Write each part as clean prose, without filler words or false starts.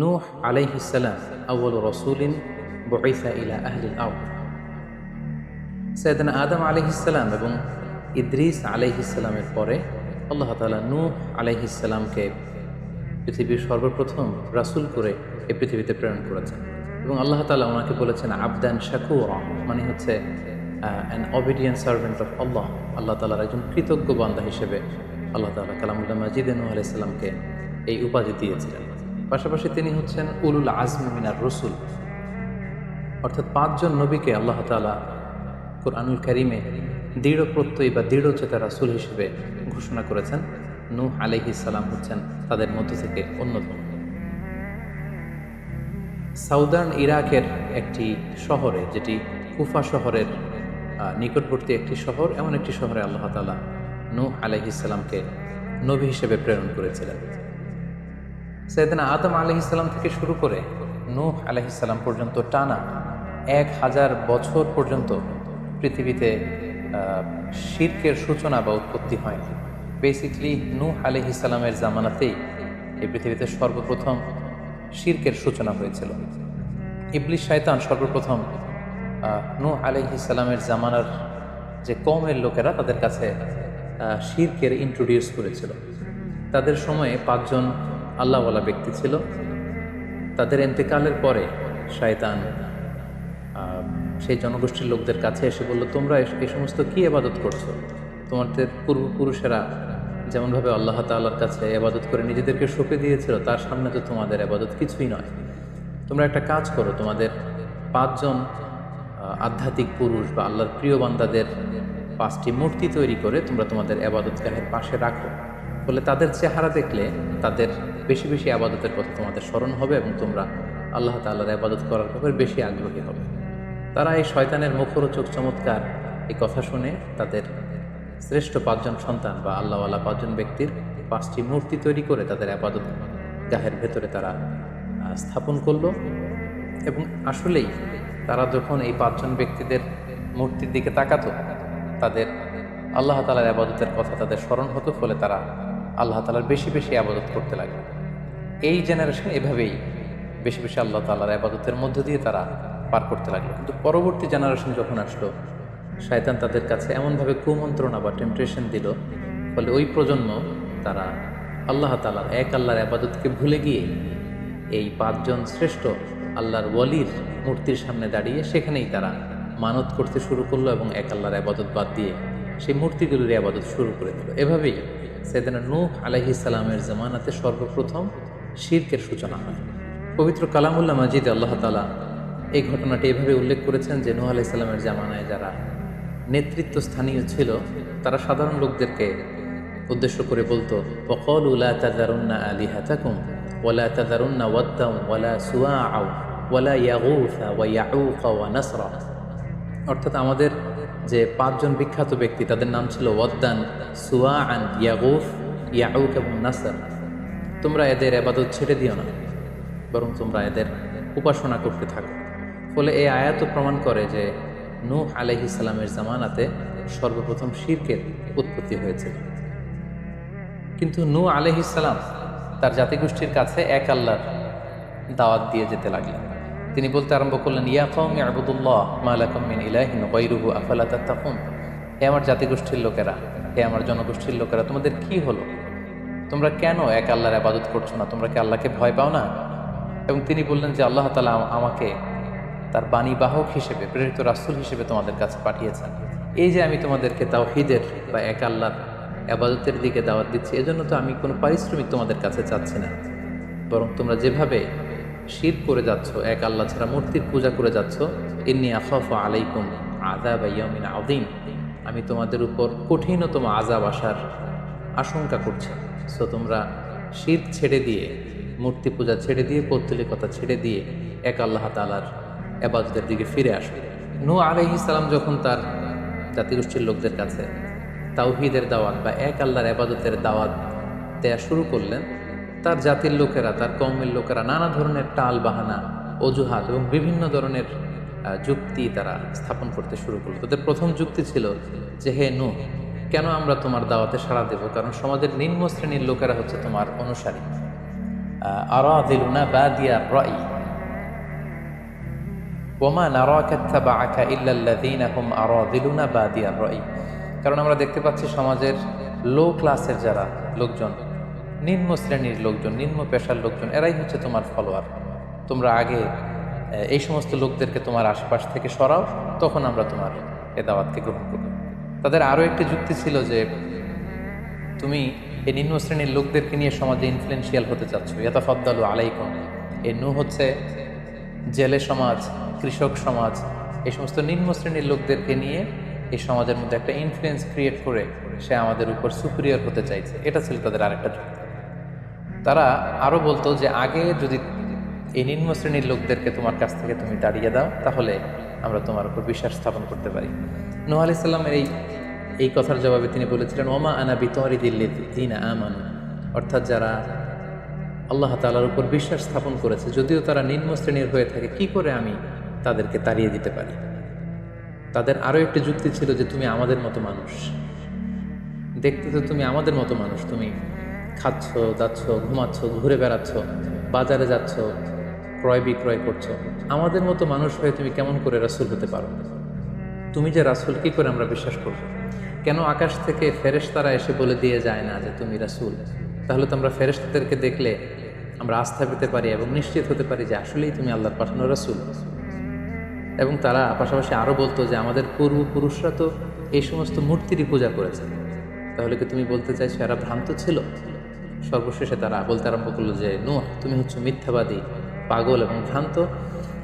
নূহ আলাইহিস সালাম আউয়ালু রাসূলিন বুইসা ইলা আহলিল আরদ। সাইয়েদনা আদম আলাইহিস সালাম এবং ইদ্রিস আলাইহিস সালামের পরে আল্লাহ তাআলা নূহ আলাইহিস সালামকে পৃথিবীর সর্বপ্রথম রাসূল করে এই পৃথিবীতে প্রেরণ করেছেন এবং আল্লাহ তাআলা ওনাকে বলেছেন আবদান শাকুরা, মানে হচ্ছে অ্যান ওবিডিয়েন্ট সার্ভেন্ট অফ আল্লাহ। আল্লাহ তাআলার একজন কৃতজ্ঞ বান্দা হিসেবে আল্লাহ তাআলা কালামুল্লাহ মাজিদে নূহ আলাইহিস সালামকে এই উপাধি দিয়েছিলেন। পাশাপাশি তিনি হচ্ছেন উলুল আজমি মিনার রসুল, অর্থাৎ 5 জন নবীকে আল্লাহ তাআলা কুরআনুল কারীমে দৃঢ় প্রত্যয়ী বা দৃঢ় চেতা রাসূল হিসেবে ঘোষণা করেছেন। নূহ আলাইহিস সালাম হচ্ছেন তাদের মধ্য থেকে অন্যতম। সাউদার্ন ইরাকের একটি শহরে, যেটি কুফা শহরের নিকটবর্তী একটি শহর, এমন একটি শহরে আল্লাহ তাআলা নূহ আলাইহিস সালামকে নবী হিসেবে প্রেরণ করেছিলেন। সাইয়েদনা আদম আলাইহিস সালাম থেকে শুরু করে নূহ আলাইহিস সালাম পর্যন্ত টানা 1000 বছর পর্যন্ত পৃথিবীতে শিরকের সূচনা বা উৎপত্তি হয়নি। বেসিকলি নূহ আলাইহিস সালামের জামানাতেই এই পৃথিবীতে সর্বপ্রথম শিরকের সূচনা হয়েছিল। ইবলিস শয়তান সর্বপ্রথম নূহ আলাইহিস সালামের জামানার যে কওমের লোকেরা, তাদের কাছে শিরকের ইন্ট্রোডিউস করেছিল। তাদের সময়ে 5 জন আল্লাহওয়ালা ব্যক্তি ছিল। তাদের ইন্তেকালের পরে শয়তান সেই জনগোষ্ঠীর লোকদের কাছে এসে বলল, তোমরা এই সমস্ত কি ইবাদত করছো? তোমাদের পূর্বপুরুষেরা যেমনভাবে আল্লাহ তাআলার কাছে ইবাদত করে নিজেদেরকে সঁপে দিয়েছিল, তার সামনে তো তোমাদের ইবাদত কিছুই নয়। তোমরা একটা কাজ করো, তোমাদের 5 জন আধ্যাত্মিক পুরুষ বা আল্লাহর প্রিয় বান্দাদের 5টি মূর্তি তৈরি করে তোমরা তোমাদের ইবাদতগাহের পাশে রাখো। ফলে তাদের চেহারা দেখলে তাদের বেশি বেশি ইবাদতের কথা তোমাদের স্মরণ হবে এবং তোমরা আল্লাহ তাআলার ইবাদত করার ব্যাপারে বেশি আগ্রহী হবে। তারা এই শয়তানের মুখরোচক চমৎকার এই কথা শুনে তাদের শ্রেষ্ঠ 5 জন সন্তান বা আল্লাহওয়ালা 5 জন ব্যক্তির 5টি মূর্তি তৈরি করে তাদের ইবাদত গাহের ভেতরে তারা স্থাপন করলো। এবং আসলেই তারা যখন এই 5 জন ব্যক্তিদের মূর্তির দিকে তাকাতো, তাদের আল্লাহ তাআলার ইবাদতের কথা তাদের স্মরণ হতো। ফলে তারা আল্লাহ তাআলার বেশি বেশি ইবাদত করতে লাগলো। এই জেনারেশন এভাবেই বেশি বেশি আল্লাহ তাআলার ইবাদতের মধ্য দিয়ে তারা পার করতে লাগলো। কিন্তু পরবর্তী জেনারেশন যখন আসলো, শয়তান তাদের কাছে এমনভাবে কুমন্ত্রণা বা টেম্পটেশন দিল, ফলে ওই প্রজন্ম তারা আল্লাহ তাআলার এক আল্লাহর ইবাদতকে ভুলে গিয়ে এই 5 জন শ্রেষ্ঠ আল্লাহর ওয়ালির মূর্তির সামনে দাঁড়িয়ে সেখানেই তারা মানত করতে শুরু করলো এবং এক আল্লাহর ইবাদত বাদ দিয়ে সেই মূর্তিগুলোর ইবাদত শুরু করে দিল। এভাবেই সাইয়েদনা নূহ আলাইহিস সালামের জামানাতে সর্বপ্রথম শিরকের সূচনা হয়। পবিত্র কালামুল্লাহ মাজিদে আল্লাহ তাআলা এই ঘটনাটি এভাবে উল্লেখ করেছেন যে নূহ আলাইহিস সালামের জামানায় যারা নেতৃত্ব স্থানীয় ছিল, তারা সাধারণ লোকদেরকে উদ্দেশ্য করে বলতো, ওয়াকালু লা তাযারুন্না আলিহাতাকুম ওয়ালা তাযারুন্না ওয়াদ্দান ওয়ালা সুওয়াআ ওয়ালা ইয়াগুসা ওয়া ইয়াউকা ওয়া নাসরা। অর্থাৎ আমাদের যে 5 জন বিখ্যাত ব্যক্তি, তাদের নাম ছিল ওয়াদ্দান, সুওয়াআন, ইয়াগুস, ইয়াউক এবং নাসর। তোমরা এদের ইবাদত ছেড়ে দিও না, বরং তোমরা এদের উপাসনা করতে থাকো। ফলে এই আয়াত প্রমাণ করে যে নূহ আলাইহিস সালামের জামানাতে সর্বপ্রথম শিরকের উৎপত্তি হয়েছিল। কিন্তু নূহ আলাইহিস সালাম তার জাতিগোষ্ঠীর কাছে এক আল্লাহর দাওয়াত দিয়ে যেতে লাগলেন। তিনি বলতে আরম্ভ করলেন, ইয়া কওমি আবুদুল্লাহ মা লাকুম মিন ইলাহিন গায়রুহু আফালা তাত্তাকুন। হে আমার জাতিগোষ্ঠীর লোকেরা, হে আমার জনগোষ্ঠীর লোকেরা, তোমাদের কি হলো? তোমরা কেন এক আল্লাহর ইবাদত করছো না? তোমরা কি আল্লাহকে ভয় পাও না? এবং তিনি বললেন যে আল্লাহ তাআলা আমাকে তার বাণী বাহক হিসেবে, প্রেরিত রাসূল হিসেবে তোমাদের কাছে পাঠিয়েছেন। এই যে আমি তোমাদেরকে তাওহীদের বা এক আল্লাহর ইবাদতের দিকে দাওয়াত দিচ্ছি, এজন্য তো আমি কোনো পারিশ্রমিক তোমাদের কাছে চাচ্ছি না, বরং তোমরা যেভাবে শিরক করে যাচ্ছ, এক আল্লাহ ছাড়া মূর্তির পূজা করে যাচ্ছ, ইন্নী আখাফু আলাইকুম আযাব ইয়াউমিন আযীম, আমি তোমাদের উপর কঠিনতম আযাব আসার আশঙ্কা করছি। সো তোমরা শিরক ছেড়ে দিয়ে, মূর্তি পূজা ছেড়ে দিয়ে, পৌত্তলিকতা ছেড়ে দিয়ে এক আল্লাহ তাআলার ইবাদতের দিকে ফিরে আসো। নূহ আলাইহিস সালাম যখন তার জাতিগোষ্ঠীর লোকদের কাছে তাওহীদের দাওয়াত বা এক আল্লাহর ইবাদতের দাওয়াত দেয়া শুরু করলেন, তার জাতির লোকেরা, তার কওমের লোকেরা নানা ধরনের টাল বাহানা, অজুহাত এবং বিভিন্ন ধরনের যুক্তি তারা স্থাপন করতে শুরু করলো। তাদের প্রথম যুক্তি ছিল যে, হে নূহ, কেন আমরা তোমার দাওয়াতে সাড়া দেব? কারণ সমাজের নিম্ন শ্রেণীর লোকেরা হচ্ছে তোমার অনুসারী, আরাযিলুনা বাদিয়ার রাই ওমা নারাকা ইত্তাবাআকা ইল্লাল্লাযীনা হুম আরাযিলুনা বাদিয়ার রাই। কারণ আমরা দেখতে পাচ্ছি সমাজের লো ক্লাসের যারা লোকজন, নিম্ন শ্রেণীর লোকজন, নিম্ন পেশার লোকজন, এরাই হচ্ছে তোমার ফলোয়ার। তোমরা আগে এই সমস্ত লোকদেরকে তোমার আশপাশ থেকে সরাও, তখন আমরা তোমার এ দাওয়াতকে গ্রহণ করব। তাদের আরও একটি যুক্তি ছিল যে তুমি এই নিম্ন শ্রেণীর লোকদেরকে নিয়ে সমাজে ইনফ্লুয়েন্সিয়াল হতে চাচ্ছ, ইয়াতাফাদ্দালু আলাইকুম। এই নূহ হচ্ছে জেলে সমাজ, কৃষক সমাজ, এই সমস্ত নিম্ন শ্রেণীর লোকদেরকে নিয়ে এই সমাজের মধ্যে একটা ইনফ্লুয়েন্স ক্রিয়েট করে সে আমাদের উপর সুপিরিয়র হতে চাইছে। এটা ছিল তাদের আরেকটা যুক্তি। তারা আরও বলতো যে আগে যদি এই নিম্ন শ্রেণীর লোকদেরকে তোমার কাছ থেকে তুমি দাঁড়িয়ে দাও, তাহলে আমরা তোমার উপর বিশ্বাস স্থাপন করতে পারি। নূহ আলাইহিস সালামের এই কথার জবাবে তিনি বলেছিলেন, ওমা আনা বিতারিদিল্লাযীনা আমানু, অর্থাৎ যারা আল্লাহ তাআলার উপর বিশ্বাস স্থাপন করেছে, যদিও তারা নিম্ন শ্রেণীর হয়ে থাকে, কি করে আমি তাদেরকে তাড়িয়ে দিতে পারি। তাদের আরও একটি যুক্তি ছিল যে তুমি আমাদের মতো মানুষ, দেখতে তো তুমি আমাদের মতো মানুষ, তুমি খাচ্ছ, যাচ্ছ, ঘুমাচ্ছ, ঘুরে বেড়াচ্ছ, বাজারে যাচ্ছ, ক্রয় বিক্রয় করছো, আমাদের মতো মানুষ হয়ে তুমি কেমন করে রাসূল হতে পারো? তুমি যে রাসূল, কি করে আমরা বিশ্বাস করব? কেন আকাশ থেকে ফেরেশতারা এসে বলে দিয়ে যায় না যে তুমি রাসূল? তাহলে তো আমরা ফেরেশতাদেরকে দেখলে আমরা আস্থা পেতে পারি এবং নিশ্চিত হতে পারি যে আসলেই তুমি আল্লাহর পাঠানো রাসূল। এবং তারা পাশাপাশি আরও বলতো যে আমাদের পূর্বপুরুষরা তো এই সমস্ত মূর্তিরই পূজা করেছে, তাহলে কি তুমি বলতে চাইছো এরা ভ্রান্ত ছিল? সর্বশেষে তারা বলতে আরম্ভ করলো যে নূহ, তুমি হচ্ছে মিথ্যাবাদী, পাগল এবং ভ্রান্ত,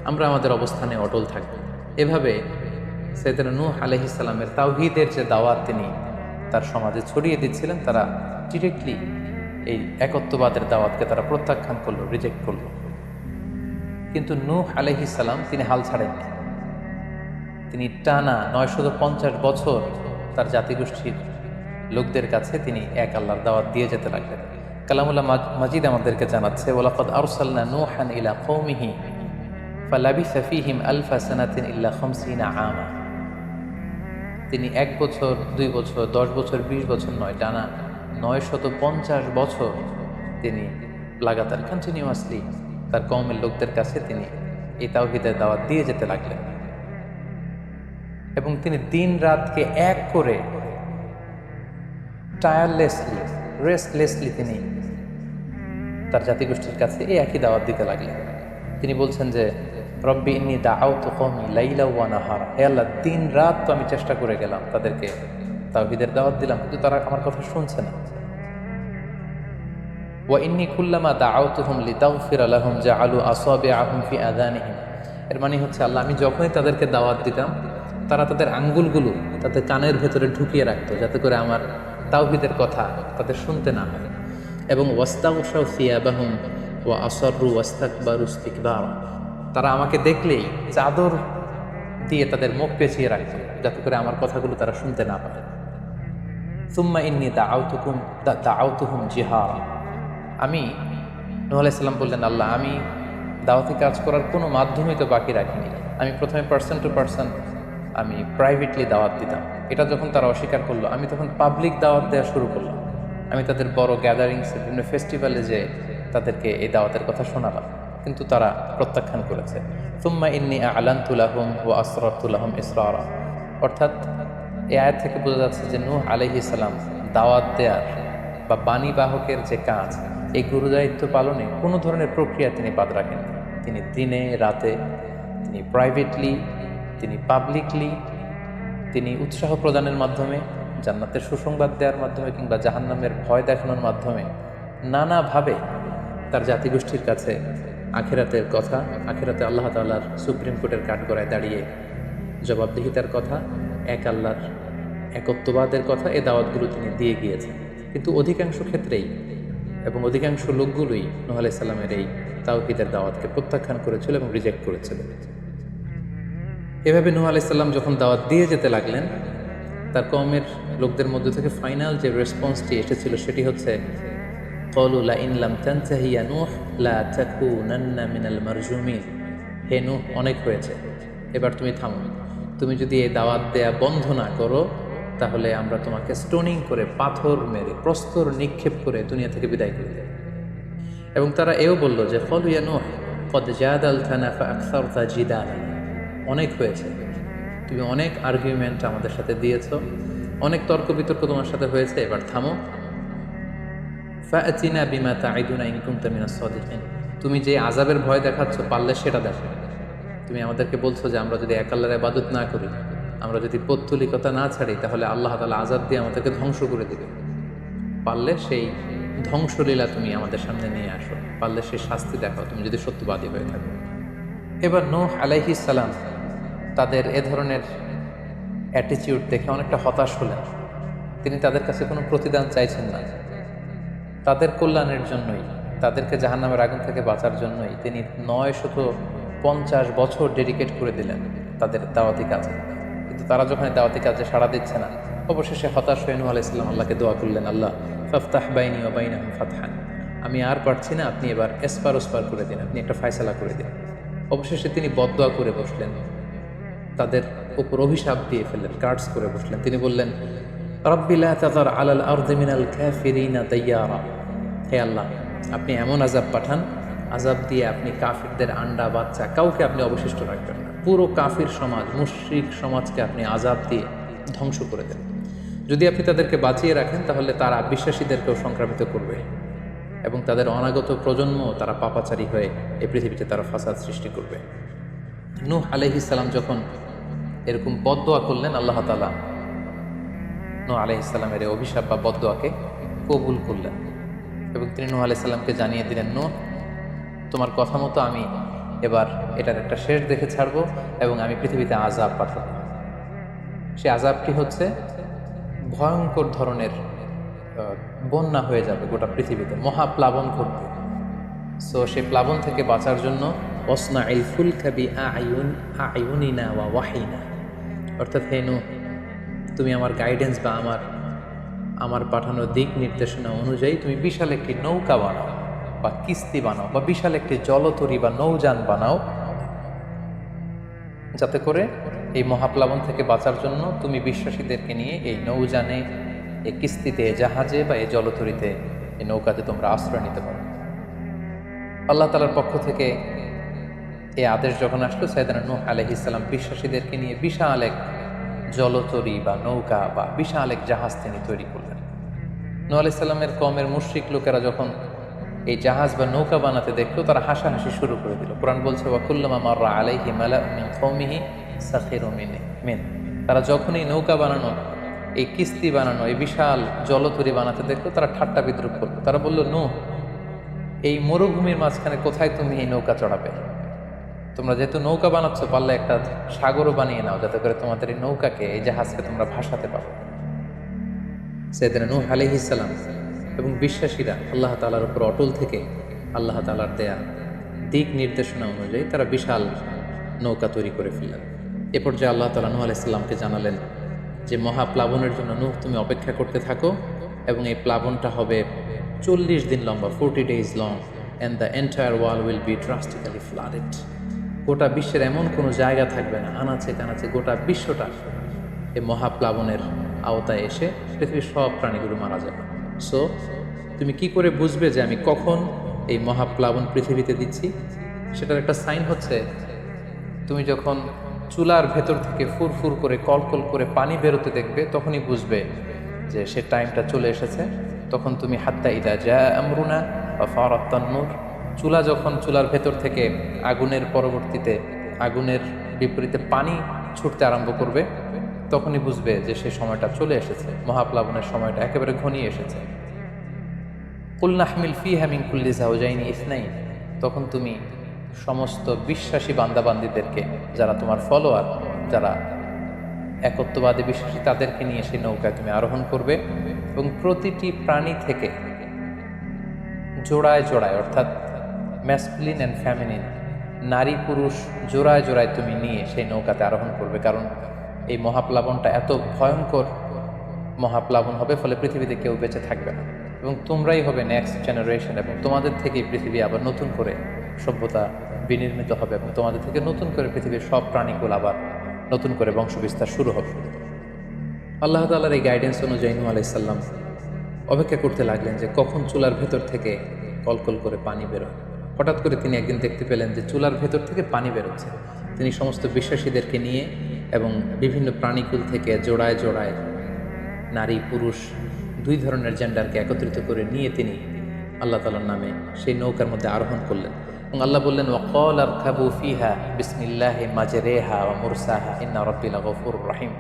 আমরা আমাদের অবস্থানে অটল থাকবো। এভাবে সাইয়েদনা নূহ আলাইহিস সালামের তাওহীদের যে দাওয়াত তিনি তার সমাজে ছড়িয়ে দিচ্ছিলেন, তারা ডিরেক্টলি এই একত্ববাদের দাওয়াতকে তারা প্রত্যাখ্যান করলো, রিজেক্ট করলো। কিন্তু নূহ আলাইহিস সালাম তিনি হাল ছাড়েননি। তিনি টানা 950 বছর তার জাতিগোষ্ঠীর লোকদের কাছে তিনি এক আল্লাহর দাওয়াত দিয়ে যেতে লাগলেন। কালামুল্লাহ মাজিদ আমাদেরকে জানাচ্ছে, ওয়ালাকাদ আরসালনা নূহান ইলা কওমিহি ফালাবিসা ফীহিম আলফা সানাতিন ইল্লা 50 আমা। তিনি 1 বছর, 2 বছর, 10 বছর, 20 বছর নয়, টানা 950 বছর তিনি লাগাতার কন্টিনিউয়াসলি তার কওমের লোকদের কাছে তিনি এই তাওহীদের দাওয়াত দিয়ে যেতে লাগলেন। এবং তিনি দিন রাতকে এক করে টায়ারলেসলি, রেস্টলেসলি তিনি তার জাতিগোষ্ঠীর কাছে এই একই দাওয়াত দিতে লাগলেন। তিনি বলছেন যে রব্বি ইন্নী দাআউতু কওমি লাইলা ওয়া নাহারা, হে আল্লাহ, দিন রাত তো আমি চেষ্টা করে গেলাম, তাদেরকে তাওহীদের দাওয়াত দিলাম, কিন্তু তারা আমার কথা শুনছে না। ওয়া ইন্নী কুল্লামা দাআউতুহুম লিতাগফিরা লাহুম জাআলু আসাবিআহুম ফি আযানিহিম। এর মানে হচ্ছে আল্লাহ, আমি যখনই তাদেরকে দাওয়াত দিতাম, তারা তাদের আঙ্গুলগুলো তাদের কানের ভেতরে ঢুকিয়ে রাখতো, যাতে করে আমার তাওহীদের কথা তাদের শুনতে না হয়। এবং ওয়াস্তাগশাউ সিয়াবাহুম ওয়া আসররু ওয়াস্তাকবারু ইস্তিকবারা, তারা আমাকে দেখলেই চাদর দিয়ে তাদের মুখ পেঁচিয়ে রাখতো, যাতে করে আমার কথাগুলো তারা শুনতে না পায়। সুম্মা ইন্নী দাআউতুহুম জিহারা, আমি, নূহ আলাইহিস সালাম বললেন, আল্লাহ, আমি দাওয়াতি কাজ করার কোনো মাধ্যমই তো বাকি রাখিনি। আমি প্রথমে পার্সন টু পার্সন আমি প্রাইভেটলি দাওয়াত দিতাম। এটা যখন তারা অস্বীকার করলো, আমি তখন পাবলিক দাওয়াত দেওয়া শুরু করলাম। আমি তাদের বড় গ্যাদারিংসে, বিভিন্ন ফেস্টিভ্যালে যে তাদেরকে এই দাওয়াতের কথা শোনালাম, কিন্তু তারা প্রত্যাখ্যান করেছে। সুম্মা ইন্নী আ'লানতু লাহুম ওয়া আসরারতু লাহুম ইসরারা, অর্থাৎ এই আয়াত থেকে বোঝা যাচ্ছে যে নূহ আলাইহিস সালাম দাওয়াত দেওয়ার বা বাণী বাহকের যে কাজ, এই গুরুদায়িত্ব পালনে কোনো ধরনের প্রক্রিয়া তিনি বাদ রাখেননি। তিনি দিনে রাতে, তিনি প্রাইভেটলি, তিনি পাবলিকলি, তিনি উৎসাহ প্রদানের মাধ্যমে, জান্নাতের সুসংবাদ দেওয়ার মাধ্যমে, কিংবা জাহান্নামের ভয় দেখানোর মাধ্যমে নানাভাবে তার জাতিগোষ্ঠীর কাছে আখিরাতের কথা, আখিরাতে আল্লাহ তাআলার সুপ্রিম কোর্টের কাঠগড়ায় দাঁড়িয়ে জবাবদিহিতার কথা, এক আল্লাহর একত্ববাদের কথা, এই দাওয়াতগুলো তিনি দিয়ে গিয়েছেন। কিন্তু অধিকাংশ ক্ষেত্রেই এবং অধিকাংশ লোকগুলোই নূহ আলাইহিস সালামের এই তাওহীদের দাওয়াতকে প্রত্যাখ্যান করেছিল এবং রিজেক্ট করেছিল। এভাবে নূহ আলাইহিস সালাম যখন দাওয়াত দিয়ে যেতে লাগলেন, তার কওমের লোকদের মধ্য থেকে ফাইনাল যে রেসপন্সটি এসেছিল সেটি হচ্ছে, ক্বালু লা ইন লাম তানতাহি ইয়া নূহ লা তাকুনান্না মিনাল মারজুমিন। হে নূহ, অনেক হয়েছে, এবার তুমি থামো। তুমি যদি এই দাওয়াত দেয়া বন্ধ না করো, তাহলে আমরা তোমাকে স্টোনিং করে, পাথর মেরে, প্রস্তর নিক্ষেপ করে দুনিয়া থেকে বিদায় করে দেব। এবং তারা এও বলল যে ক্বালু ইয়া নূহ ক্বাদ জাদালতানা ফাআকসারতা জিদালানা, অনেক হয়েছে, তুমি অনেক আর্গুমেন্ট আমাদের সাথে দিয়েছো, অনেক তর্ক বিতর্ক তোমার সাথে হয়েছে, এবার থামো। ফাআতিনা বিমা তাঈদুনা ইন কুনতা মিনাস সাদিকিন, তুমি যে আযাবের ভয় দেখাচ্ছ পারলে সেটা দেখো। তুমি আমাদেরকে বলছো যে আমরা যদি এক আল্লাহর ইবাদত না করি, আমরা যদি পৌত্তলিকতা না ছাড়ি, তাহলে আল্লাহ তাআলা আযাব দিয়ে আমাদেরকে ধ্বংস করে দিবে। পারলে সেই ধ্বংসলীলা তুমি আমাদের সামনে নিয়ে আসো, পারলে সেই শাস্তি দেখাও তুমি যদি সত্যবাদী হয়ে থাকো। এবার নূহ আলাইহিস সালাম তাদের এ ধরনের অ্যাটিটিউড দেখে অনেকটা হতাশ হলেন। তিনি তাদের কাছে কোনো প্রতিদান চাইছেন না, তাদের কল্যাণের জন্যই, তাদেরকে জাহান্নামের আগুন থেকে বাঁচার জন্যই তিনি 950 বছর ডেডিকেট করে দিলেন তাদের দাওয়াতি কাজে। কিন্তু তারা যখন দাওয়াতি কাজে সাড়া দিচ্ছে না, অবশেষে হতাশ হয়ে নূহ আলাইহিস সালাম আল্লাহকে দোয়া করলেন, আল্লাহ ফাফতাহ বাইনি ওয়া বাইনাহুম ফাতহান, আমি আর পারছি না, আপনি এবার এসপার ওসপার করে দিন, আপনি একটা ফায়সালা করে দিন। অবশেষে তিনি বদদোয়া করে বসলেন, তাদের উপর অভিশাপ দিয়ে ফেললেন, কার্ডস করে বসলেন। তিনি বললেন, রাব্বি লা তাযার আলাল আরদি মিনাল কাফিরিনা দাইয়ারা, হে আল্লাহ আপনি এমন আযাব পাঠান, আযাব দিয়ে আপনি কাফিরদের আন্ডা বাচ্চা কাউকে আপনি অবশিষ্ট রাখবেন না, পুরো কাফির সমাজ, মুশরিক সমাজকে আপনি আযাব দিয়ে ধ্বংস করে দেন। যদি আপনি তাদেরকে বাঁচিয়ে রাখেন তাহলে তারা বিশ্বাসীদেরকেও সংক্রামিত করবে এবং তাদের অনাগত প্রজন্ম তারা পাপাচারী হয়ে এই পৃথিবীতে তারা ফাসাদ সৃষ্টি করবে। নূহ আলাইহিস সালাম যখন এরকম বদদোয়া করলেন, আল্লাহ তাআলা নূহ আলাইহিস সালামের এই অভিশাপ বা বদদোয়াকে কবুল করলেন এবং তিনি নূহ আলাইহিস সালামকে জানিয়ে দিলেন, নূহ তোমার কথা মতো আমি এবার এটার একটা শেষ দেখে ছাড়বো এবং আমি পৃথিবীতে আযাব পাঠাবো। সে আযাবটি হচ্ছে ভয়ঙ্কর ধরনের বন্যা হয়ে যাবে গোটা পৃথিবীতে, মহাপ্লাবন ঘটবে। সো সেই প্লাবন থেকে বাঁচার জন্য ওয়াসনাইল ফুলকা বিআইউনিনা ওয়া ওয়াহিনা, অর্থাৎ হে নূহ তুমি আমার গাইডেন্স বা আমার পাঠানো দিক নির্দেশনা অনুযায়ী তুমি বিশাল একটি নৌকা বানাও বা কিস্তি বানাও বা বিশাল একটি জলতরী বা নৌযান বানাও, যাতে করে এই মহাপ্লাবন থেকে বাঁচার জন্য তুমি বিশ্বাসীদেরকে নিয়ে এই নৌযানে, এই কিস্তিতে, জাহাজে বা এই জলতরীতে, এই নৌকাতে তোমরা আশ্রয় নিতে পারো। আল্লাহ তাআলার পক্ষ থেকে এই আদেশ যখন আসলো, সাইয়েদনা নূহ আলাইহিস সালাম বিশ্বাসীদেরকে নিয়ে বিশাল এক জলতরী বা নৌকা বা বিশাল এক জাহাজ তিনি তৈরি করলেন। নূহ আলাইহিস সালামের কওমের মুশরিক লোকেরা যখন এই জাহাজ বা নৌকা বানাতে দেখলো, তারা হাসাহাসি শুরু করে দিল। কোরআন বলছে, ওয়া কুল্লামা মাররা আলাইহি মালাউন মিন কওমিহি সাখিরু মিন, তারা যখনই নৌকা বানানো, এই কিস্তি বানানো, এই বিশাল জলতরী বানাতে দেখলো, তারা ঠাট্টা বিদ্রুপ করলো। তারা বলল, নূহ এই মরুভূমির মাঝখানে কোথায় তুমি এই নৌকা চড়াবে? তোমরা যেহেতু নৌকা বানাচ্ছ, পারলে একটা সাগরও বানিয়ে নাও, যাতে করে তোমাদের এই নৌকাকে, এই জাহাজকে তোমরা ভাসাতে পারো। সাইয়েদনা নূহ আলাইহিস সালাম এবং বিশ্বাসীরা আল্লাহ তাআলার উপর অটল থেকে আল্লাহ তাআলার দেয়া দিক নির্দেশনা অনুযায়ী তারা বিশাল নৌকা তৈরি করে ফেললেন। এ পর্যায়ে আল্লাহ তাআলা নূহ আলাইহিস সালামকে জানালেন যে মহাপ্লাবনের জন্য নূহ তুমি অপেক্ষা করতে থাকো এবং এই প্লাবনটা হবে 40 দিন লম্বা, 40 days long, and the entire world will be drastically flooded. গোটা বিশ্বের এমন কোনো জায়গা থাকবে না, আনাচে কানাচে গোটা বিশ্বটা এই মহাপ্লাবনের আওতায় এসে পৃথিবীর সব প্রাণীগুলো মারা যাবে। সো তুমি কি করে বুঝবে যে আমি কখন এই মহাপ্লাবন পৃথিবীতে দিচ্ছি? সেটার একটা সাইন হচ্ছে, তুমি যখন চুলার ভেতর থেকে ফুরফুর করে কলকল করে পানি বেরোতে দেখবে, তখনই বুঝবে যে সে টাইমটা চলে এসেছে। তখন তুমি হাত্তা ইদা জা আমরুনা ওয়া ফারাত তান্নুর, চুলা যখন চুলার ভেতর থেকে আগুনের পরবর্তীতে আগুনের বিপরীতে পানি ছুটতে আরম্ভ করবে, তখনই বুঝবে যে সেই সময়টা চলে এসেছে, মহাপ্লাবনের সময়টা একেবারে ঘনিয়ে এসেছে। কুল নাহমিল ফিহা মিন কুল্লি যাওজাইনি ইসনাইন, তখন তুমি সমস্ত বিশ্বাসী বান্দাবান্দীদেরকে, যারা তোমার ফলোয়ার, যারা একত্ববাদী বিশ্বাসী, তাদেরকে নিয়ে সেই নৌকায় তুমি আরোহণ করবে এবং প্রতিটি প্রাণী থেকে জোড়ায় জোড়ায়, অর্থাৎ ম্যাসকুলিন অ্যান্ড ফ্যামিনিন, নারী পুরুষ জোড়ায় জোড়ায় তুমি নিয়ে সেই নৌকাতে আরোহণ করবে। কারণ এই মহাপ্লাবনটা এত ভয়ঙ্কর মহাপ্লাবন হবে, ফলে পৃথিবীতে কেউ বেঁচে থাকবে না এবং তোমরাই হবে নেক্সট জেনারেশন, এবং তোমাদের থেকেই পৃথিবী আবার নতুন করে সভ্যতা বিনির্মিত হবে এবং তোমাদের থেকে নতুন করে পৃথিবীর সব প্রাণীগুলো আবার নতুন করে বংশবিস্তার শুরু হবে। আল্লাহ তাআলার এই গাইডেন্স অনুযায়ী নূহ আলাইহিস সালাম অপেক্ষা করতে লাগলেন যে কখন চুলার ভেতর থেকে কলকল করে পানি বেরোয়। হঠাৎ করে তিনি একদিন দেখতে পেলেন যে চুলার ভেতর থেকে পানি বেরোচ্ছে। তিনি সমস্ত বিশ্বাসীদেরকে নিয়ে এবং বিভিন্ন প্রাণীকুল থেকে জোড়ায় জোড়ায় নারী পুরুষ দুই ধরনের জেন্ডারকে একত্রিত করে নিয়ে তিনি আল্লাহ তাআলার নামে সেই নৌকার মধ্যে আরোহণ করলেন এবং আল্লাহ বললেন ওয়াকাল আরকাবু ফিহা বিসমিল্লাহি মাজরেহা ওয়া মুরসাহা ইন্না রাব্বি লাগফুরুর রহিম।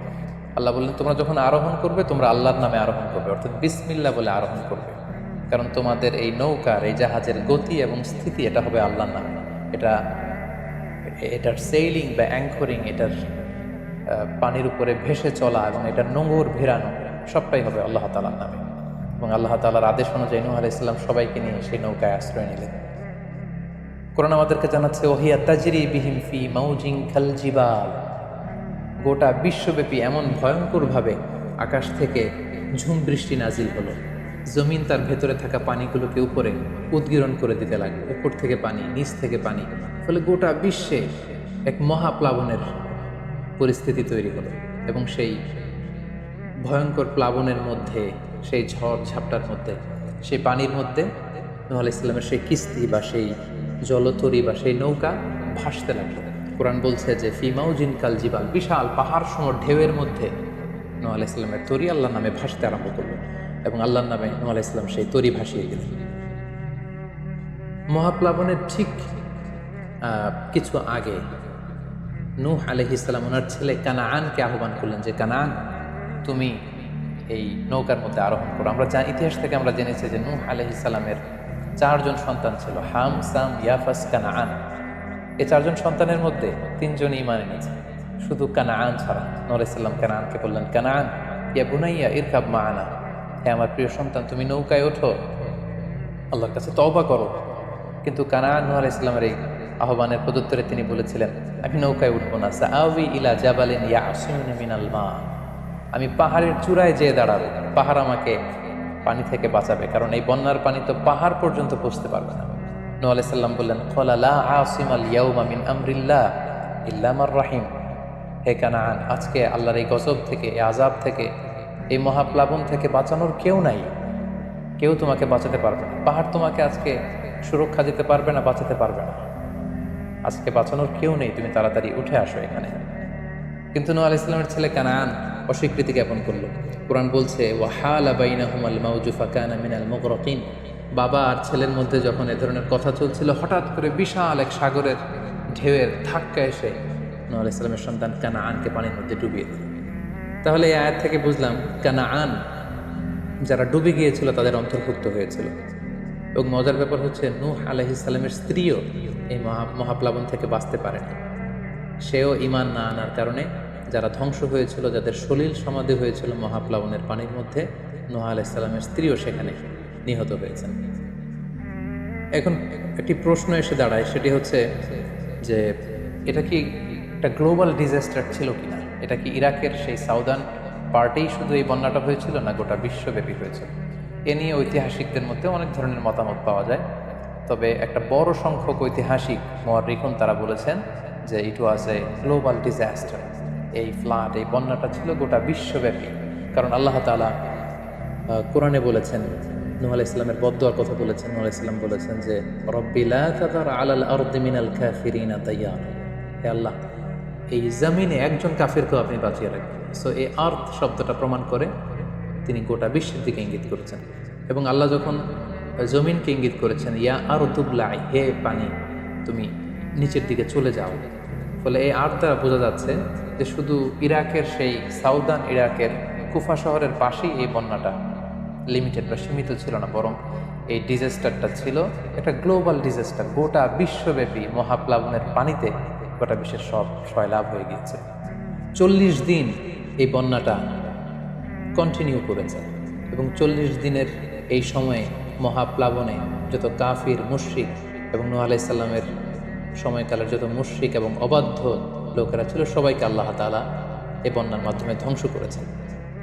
আল্লাহ বললেন তোমরা যখন আরোহণ করবে তোমরা আল্লাহর নামে আরোহণ করবে, অর্থাৎ বিসমিল্লাহ বলে আরোহণ করবে, কারণ তোমাদের এই নৌকার এই জাহাজের গতি এবং স্থিতি এটা হবে আল্লাহর নামে। এটার সেইলিং বা অ্যাঙ্করিং, এটার পানির উপরে ভেসে চলা এবং এটার নোঙর ভেরানো সবটাই হবে আল্লাহ তাআলার নামে। এবং আল্লাহ তাআলার আদেশ অনুযায়ী নূহ আলাইহিস সালাম সবাইকে নিয়ে সেই নৌকায় আশ্রয় নিলেন। কোরআন আমাদেরকে জানাচ্ছে ওহিয়া তাজরি বিহিম ফি মাউজিন কাল জিবাল, গোটা বিশ্বব্যাপী এমন ভয়ঙ্করভাবে আকাশ থেকে ঝুম বৃষ্টি নাজিল হলো, জমিন তার ভেতরে থাকা পানিগুলোকে উপরে উদ্গীরণ করে দিতে লাগলো, উপর থেকে পানি নিচ থেকে পানি, ফলে গোটা বিশ্বে এক মহাপ্লাবনের পরিস্থিতি তৈরি হলো। এবং সেই ভয়ঙ্কর প্লাবনের মধ্যে, সেই ঝড় ঝাপটার মধ্যে, সেই পানির মধ্যে নূহ আলাইহিস সালামের সেই কিস্তি বা সেই জলতরী বা সেই নৌকা ভাসতে লাগলো। কোরআন বলছে যে ফি মাউজিন কাল জিবাল, বিশাল পাহাড় সম ঢেউয়ের মধ্যে নূহ আলাইহিস সালামের তরী আল্লাহর নামে ভাসতে আরম্ভ করলো এবং আল্লাহর নামে নূহ আলাইহিস সালাম সেই তরী ভাসিয়ে দিলেন। মহাপ্লাবনের ঠিক কিছু আগে নূহ আলাইহিস সালাম ওনার ছেলে কানাআনকে আহ্বান করলেন যে কানাআন, তুমি এই নৌকার মধ্যে আরোহণ করো। আমরা ইতিহাস থেকে আমরা জেনেছি যে নূহ আলাইহিস সালামের 4 জন সন্তান ছিল, হাম, সাম, ইয়াফাস, কানাআন। এই 4 জন সন্তানের মধ্যে 3 জনই ঈমান এনেছে, শুধু কানাআন ছাড়া। নূহ আলাইহিস সালাম কানাআনকে বললেন, কানাআন ইয়া বুনাইয়া ইরকাব মা'ানা, হে আমার প্রিয় সন্তান তুমি নৌকায় ওঠো, আল্লাহর কাছে তওবা করো। কিন্তু কানাআন নূহ আলাইহিস সালামের এই আহ্বানের প্রত্যুত্তরে তিনি বলেছিলেন, আমি নৌকায় উঠবো না, সাআবি ইলা জাবালিন ইয়াসিমুনি মিনাল মা, আমি পাহাড়ের চূড়ায় যেয়ে দাঁড়াবো, পাহাড় আমাকে পানি থেকে বাঁচাবে, কারণ এই বন্যার পানি তো পাহাড় পর্যন্ত পৌঁছতে পারবে না। নূহ আলাইহিস সালাম বললেন, ক্বালা লা আসিমাল ইয়াউমা মিন আমরিল্লাহ ইল্লা মার রাহিম, হে কানাআন, আজকে আল্লাহর এই গজব থেকে, এই আযাব থেকে, এই মহাপ্লাবন থেকে বাঁচানোর কেউ নাই, কেউ তোমাকে বাঁচাতে পারবে না। পাহাড় তোমাকে আজকে সুরক্ষা দিতে পারবে না, বাঁচাতে পারবে না, আজকে বাঁচানোর কেউ নেই, তুমি তাড়াতাড়ি উঠে আসো এখানে। কিন্তু নূহ আলাইহিস সালামের ছেলে কানাআন অস্বীকৃতি জ্ঞাপন করলো। কোরআন বলছে ওয়াহালা বাইনাহুমাল মাউজু ফাকানা মিনাল মুগরাকিন, বাবা আর ছেলের মধ্যে যখন এ ধরনের কথা চলছিল, হঠাৎ করে বিশাল এক সাগরের ঢেউয়ের ধাক্কা এসে নূহ আলাইহিস সালামের সন্তান কানাআনকে পানির মধ্যে ডুবিয়ে দিল। তাহলে এই আয়াত থেকে বুঝলাম কানাআন যারা ডুবে গিয়েছিল তাদের অন্তর্ভুক্ত হয়েছিল। এবং মজার ব্যাপার হচ্ছে নূহ আলাইহিস সালামের স্ত্রীও এই মহাপ্লাবন থেকে বাঁচতে পারেনি। সেও ঈমান না আনার কারণে যারা ধ্বংস হয়েছিল, যাদের সলিল সমাধি হয়েছিল মহাপ্লাবনের পানির মধ্যে, নূহ আলাইহিস সালামের স্ত্রীও সেখানে নিহত হয়েছেন। এখন একটি প্রশ্ন এসে দাঁড়ায়, সেটি হচ্ছে যে এটা কি একটা গ্লোবাল ডিজাস্টার ছিল কিনা? এটা কি ইরাকের সেই সাউদার্ন পার্টেই শুধু এই বন্যাটা হয়েছিল, না গোটা বিশ্বব্যাপী হয়েছিল? এ নিয়ে ঐতিহাসিকদের মধ্যে অনেক ধরনের মতামত পাওয়া যায়। তবে একটা বড় সংখ্যক ঐতিহাসিক মুআররিখুন তারা বলেছেন যে ইট ওয়াজ এ গ্লোবাল ডিজাস্টার। এই ফ্লাড, এই বন্যাটা ছিল গোটা বিশ্বব্যাপী। কারণ আল্লাহ তাআলা কোরআনে বলেছেন, নূহ আলাইহিস সালামের বদদুয়ার কথা বলেছেন। নূহ আলাইহিস সালাম বলেছেন যে রব্বি লা তাযার আলাল আরদি মিনাল কাফিরিনা দাইয়ার, হে আল্লাহ এই জমিনে একজন কাফিরকেও আপনি বাঁচিয়ে রাখবেন। সো এই আর্থ শব্দটা প্রমাণ করে তিনি গোটা বিশ্বের দিকে ইঙ্গিত করেছেন। এবং আল্লাহ যখন জমিনকে ইঙ্গিত করেছেন, ইয়া আরদুবলাই, হে পানি তুমি নিচের দিকে চলে যাও, ফলে এই আর্থ দ্বারা বোঝা যাচ্ছে যে শুধু ইরাকের সেই সাউদার্ন ইরাকের কুফা শহরের পাশেই এই বন্যাটা লিমিটেড বা সীমিত ছিল না, বরং এই ডিজাস্টারটা ছিল একটা গ্লোবাল ডিজাস্টার। গোটা বিশ্বব্যাপী মহাপ্লাবনের পানিতে গোটা বিশ্বের সব সয়লাভ হয়ে গিয়েছে। 40 দিন এই বন্যাটা কন্টিনিউ করেছে এবং 40 দিনের এই সময়ে মহাপ্লাবনে যত কাফির, মুশরিক এবং নূহ আলাইহিস সালামের সময়কালের যত মুশরিক এবং অবাধ্য লোকেরা ছিল, সবাইকে আল্লাহ তাআলা এই বন্যার মাধ্যমে ধ্বংস করেছেন।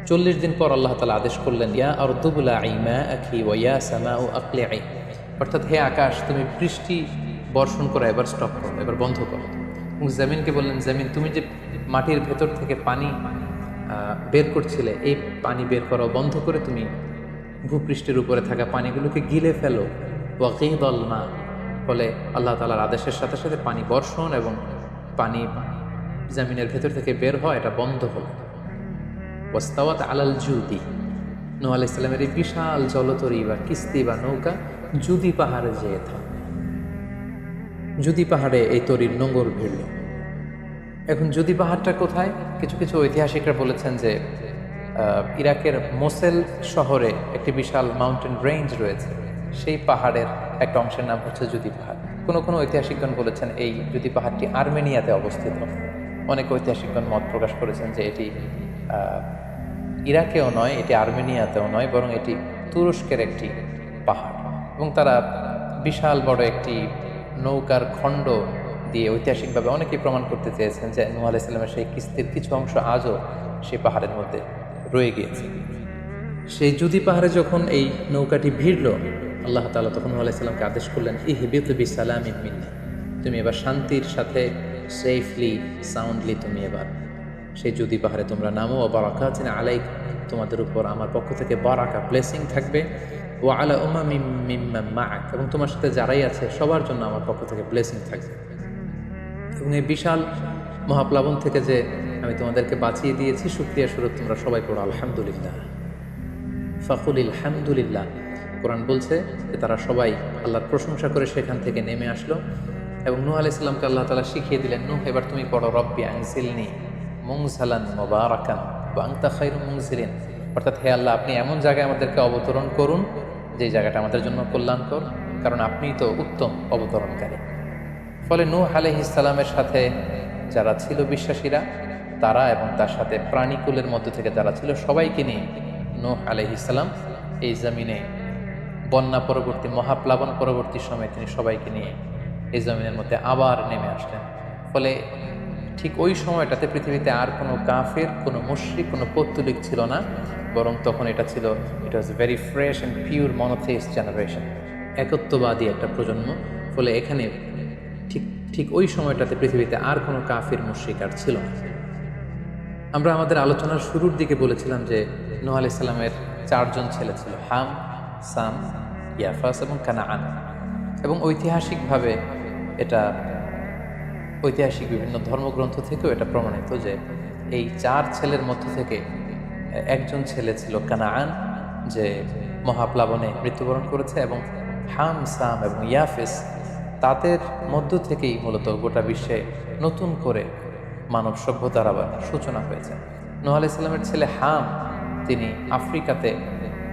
40 দিন পর আল্লাহ তাআলা আদেশ করলেন, ইয়া আরদুবলাই মাআকি ওয়া ইয়া সামাউ আকলিঈ, অর্থাৎ হে আকাশ তুমি বৃষ্টি বর্ষণ করা এবার স্টপ করো, এবার বন্ধ করো। এবং জমিনকে বললেন, জমিন তুমি যে মাটির ভেতর থেকে পানি বের করছিলে, এই পানি বের করা বন্ধ করে তুমি ভূপৃষ্ঠের উপরে থাকা পানিগুলোকে গিলে ফেলো, ওয়াকিদল মা, ফলে আল্লাহ তাআলার আদেশের সাথে সাথে পানি বর্ষণ এবং পানি জামিনের ভেতর থেকে বের হয়, এটা বন্ধ হলো। ওয়াস্তাওয়াত আলাল জুদি, নূহ আলাইহিস সালামের এই বিশাল জলতরী বা কিস্তি বা নৌকা জুদি পাহাড়ে যেয়ে থামে। জুদি পাহাড়ে এই তরীর নোঙর ভিড়ল। এখন জুদি পাহাড়টা কোথায়? কিছু কিছু ঐতিহাসিকরা বলেছেন যে ইরাকের মোসেল শহরে একটি বিশাল মাউন্টেন রেঞ্জ রয়েছে, সেই পাহাড়ের একটা অংশের নাম হচ্ছে জুদি পাহাড়। কোনো কোনো ঐতিহাসিকগণ বলেছেন এই জুদি পাহাড়টি আর্মেনিয়াতে অবস্থিত। অনেক ঐতিহাসিকগণ মত প্রকাশ করেছেন যে এটি ইরাকেও নয়, এটি আর্মেনিয়াতেও নয়, বরং এটি তুরস্কের একটি পাহাড়। এবং তারা বিশাল বড় একটি নৌকার খণ্ড দিয়ে ঐতিহাসিকভাবে অনেকেই প্রমাণ করতে চেয়েছেন যে নূহ আলাইহিস সালামের সেই কিস্তির কিছু অংশ আজও সেই পাহাড়ের মধ্যে রয়ে গিয়েছে। সেই জুদি পাহাড়ে যখন এই নৌকাটি ভিড়ল, আল্লাহ তাআলা তখন নূহ আলাইহিস সালামকে আদেশ করলেন, ইহবিতু বিসালামিন মিন্না, তুমি এবার শান্তির সাথে সেফলি সাউন্ডলি তুমি এবার সেই জুদি পাহাড়ে তোমরা নামো। ও বারাকাতিন আলাইক, তোমাদের উপর আমার পক্ষ থেকে বারাকা ব্লেসিং থাকবে। ও আলা উমামিম মিম্মান মাআক, এবং তোমার সাথে যারাই আছে সবার জন্য আমার পক্ষ থেকে ব্লেসিং থাকবে। এবং এই বিশাল মহাপ্লাবন থেকে যে আমি তোমাদেরকে বাঁচিয়ে দিয়েছি, শুকরিয়া স্বরূপ তোমরা সবাই পড়ো আলহামদুলিল্লাহ। ফাকুলিল হামদুলিল্লাহ। কোরআন বলছে যে তারা সবাই আল্লাহর প্রশংসা করে সেখান থেকে নেমে আসলো এবং নূহ আলাইহিস সালামকে আল্লাহ তাআলা শিখিয়ে দিলেন, নূহ এবার তুমি পড়ো রব্বি আনজিলনি মুনজালান মুবারাকান ওয়া আনতা খায়রুল মুনজিলিন, অর্থাৎ হে আল্লাহ আপনি এমন জায়গায় আমাদেরকে অবতরণ করুন যে জায়গাটা আমাদের জন্য কল্যাণকর, কারণ আপনিই তো উত্তম অবতরণকারী। ফলে নূহ আলাইহিস সালামের সাথে যারা ছিল বিশ্বাসীরা, তারা এবং তার সাথে প্রাণীকুলের মধ্যে থেকে যারা ছিল সবাইকে নিয়ে নূহ আলাইহিস সালাম এই জমিনে বন্যা পরবর্তী মহাপ্লাবন পরবর্তী সময়ে তিনি সবাইকে নিয়ে এই জমিনের মধ্যে আবার নেমে আসলেন। ফলে ঠিক ওই সময়টাতে পৃথিবীতে আর কোনো কাফের, কোনো মুশরিক, কোনো পৌত্তলিক ছিল না, বরং তখন এটা ছিল, it was very fresh and pure monotheist generation, একত্ববাদী একটা প্রজন্ম। ফলে এখানে ঠিক ওই সময়টাতে পৃথিবীতে আর কোনো কাফির মুশরিক আর ছিল না। আমরা আমাদের আলোচনার শুরুর দিকে বলেছিলাম যে নূহ আলাইহিস সালামের 4 জন ছেলে ছিল, হাম, সাম, ইয়াফাস এবং কানাআন। এবং ঐতিহাসিকভাবে এটা ঐতিহাসিক বিভিন্ন ধর্মগ্রন্থ থেকেও এটা প্রমাণিত যে এই 4 ছেলের মধ্য থেকে একজন ছেলে ছিল কানাআন, যে মহাপ্লাবনে মৃত্যুবরণ করেছে, এবং হাম, সাম এবং ইয়াফেস, তাদের মধ্য থেকেই মূলত গোটা বিশ্বে নতুন করে মানব সভ্যতার আবার সূচনা হয়েছে। নূহ আলাইহিস সালামের ছেলে হাম, তিনি আফ্রিকাতে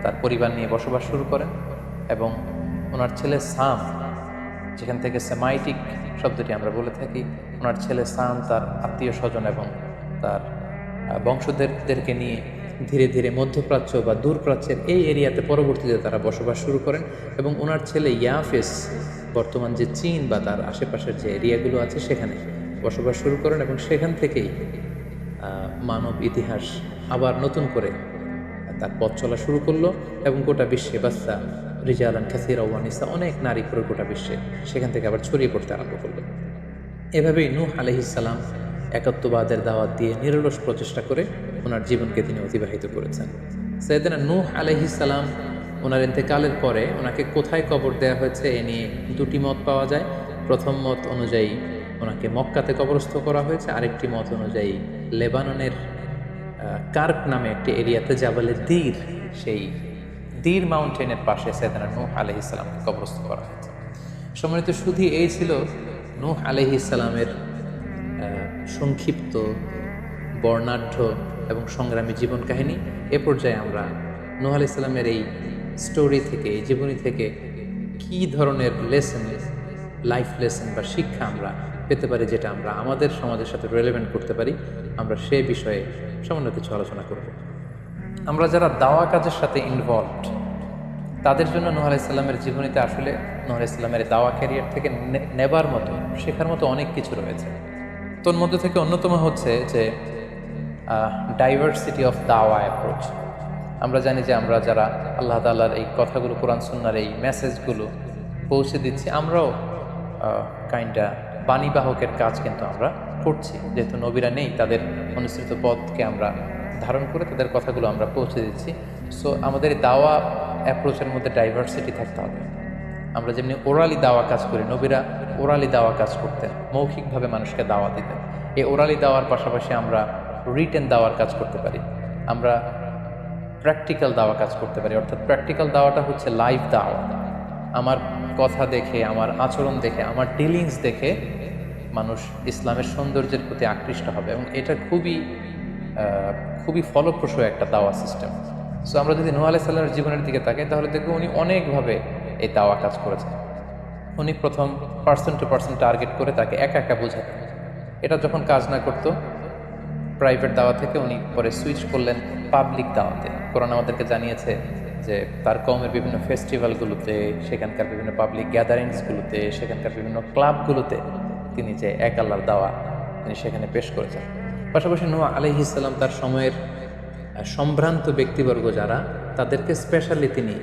তার পরিবার নিয়ে বসবাস শুরু করেন, এবং ওনার ছেলে সাম, যেখান থেকে সেমাইটিক শব্দটি আমরা বলে থাকি, ওনার ছেলে সাম তার আত্মীয় স্বজন এবং তার বংশধরদেরকে নিয়ে ধীরে ধীরে মধ্যপ্রাচ্য বা দূরপ্রাচ্যের এই এরিয়াতে পরবর্তীতে তারা বসবাস শুরু করেন। এবং ওনার ছেলে ইয়াফেস বর্তমান যে চীন বা তার আশেপাশের যে এরিয়াগুলো আছে সেখানে বসবাস শুরু করেন, এবং সেখান থেকেই মানব ইতিহাস আবার নতুন করে তার পথ চলা শুরু করলো, এবং গোটা বিশ্বে বাচ্চা রিজালান কাসীরা ওয়া নিসা, অনেক নারী পুরো গোটা বিশ্বে সেখান থেকে আবার ছড়িয়ে পড়তে আরম্ভ করলো। এভাবেই নূহ আলাইহিস সালাম একাত্মবাদের দাওয়াত দিয়ে নিরলস প্রচেষ্টা করে ওনার জীবনকে তিনি অতিবাহিত করেছেন। সাইয়েদনা নূহ আলাইহিস সালাম ওনার ইন্তেকালের পরে ওনাকে কোথায় কবর দেওয়া হয়েছে এ নিয়ে 2টি মত পাওয়া যায়। প্রথম মত অনুযায়ী ওনাকে মক্কাতে কবরস্থ করা হয়েছে, আরেকটি মত অনুযায়ী লেবাননের কার্ক নামে একটি এরিয়াতে জাবালে দীর, সেই দীর মাউন্টেনের পাশে সাইয়েদনা নূহ আলাইহিস সালামকে কবরস্থ করা হয়েছে। সম্মানিত শুধু এই ছিল নূহ আলাইহিস সালামের সংক্ষিপ্ত, বর্ণাঢ্য এবং সংগ্রামী জীবন কাহিনী। এ পর্যায়ে আমরা নূহ আলাইহিস সালামের এই স্টোরি থেকে, এই জীবনী থেকে কী ধরনের লেসন, লাইফ লেসন বা শিক্ষা আমরা পেতে পারি, যেটা আমরা আমাদের সমাজের সাথে রিলেভেন্ট করতে পারি, আমরা সে বিষয়ে সামান্য কিছু আলোচনা করব। আমরা যারা দাওয়া কাজের সাথে ইনভলভড, তাদের জন্য নূহ আলাইহিস সালামের জীবনীতে আসলে নূহ আলাইহিস সালামের দাওয়া ক্যারিয়ার থেকে নেবার মতো, শেখার মতো অনেক কিছু রয়েছে। তোর মধ্যে থেকে অন্যতম হচ্ছে যে ডাইভার্সিটি অফ দাওয়া অ্যাপ্রোচ। আমরা জানি যে আমরা যারা আল্লাহ তাআলার এই কথাগুলো, কোরআন সুন্নাহর এই মেসেজগুলো পৌঁছে দিচ্ছি, আমরাও কাইন্ডা বাণীবাহকের কাজ কিন্তু আমরা করছি। যেহেতু নবীরা নেই, তাদের অনুসৃত পথকে আমরা ধারণ করে তাদের কথাগুলো আমরা পৌঁছে দিচ্ছি। সো আমাদের এই দাওয়া অ্যাপ্রোচের মধ্যে ডাইভার্সিটি থাকতে হবে। আমরা যেমনি ওরালি দাওয়া কাজ করি, নবীরা ওরালি দাওয়া কাজ করতেন, মৌখিকভাবে মানুষকে দাওয়া দিতেন। এই ওরালি দাওয়ার পাশাপাশি আমরা রিটেন দাওয়ার কাজ করতে পারি, আমরা প্র্যাকটিক্যাল দাওয়া কাজ করতে পারি। অর্থাৎ প্র্যাকটিক্যাল দাওয়াটা হচ্ছে লাইভ দাওয়া। আমার কথা দেখে, আমার আচরণ দেখে, আমার ডিলিংস দেখে মানুষ ইসলামের সৌন্দর্যের প্রতি আকৃষ্ট হবে, এবং এটা খুবই ফলপ্রসূ একটা দাওয়া সিস্টেম। সো আমরা যদি নূহ আলাইহিস সালামের জীবনের দিকে তাকাই, তাহলে দেখব উনি অনেকভাবে এই দাওয়া কাজ করেছেন। উনি প্রথম পার্সন টু পার্সন টার্গেট করে তাকে একা একা বোঝাতেন। এটা যখন কাজ না করতো, প্রাইভেট দাওয়া থেকে উনি পরে সুইচ করলেন পাবলিক দাওয়াতে। কোরআন আমাদেরকে জানিয়েছে যে তার কওমের বিভিন্ন ফেস্টিভ্যালগুলোতে, সেখানকার বিভিন্ন পাবলিক গ্যাদারিংসগুলোতে, সেখানকার বিভিন্ন ক্লাবগুলোতে তিনি যে এক আল্লাহর দাওয়া তিনি সেখানে পেশ করেছেন। পাশাপাশি নূহ আলাইহিস সালাম তার সময়ের সম্ভ্রান্ত ব্যক্তিবর্গ যারা, তাদেরকে স্পেশালি তিনি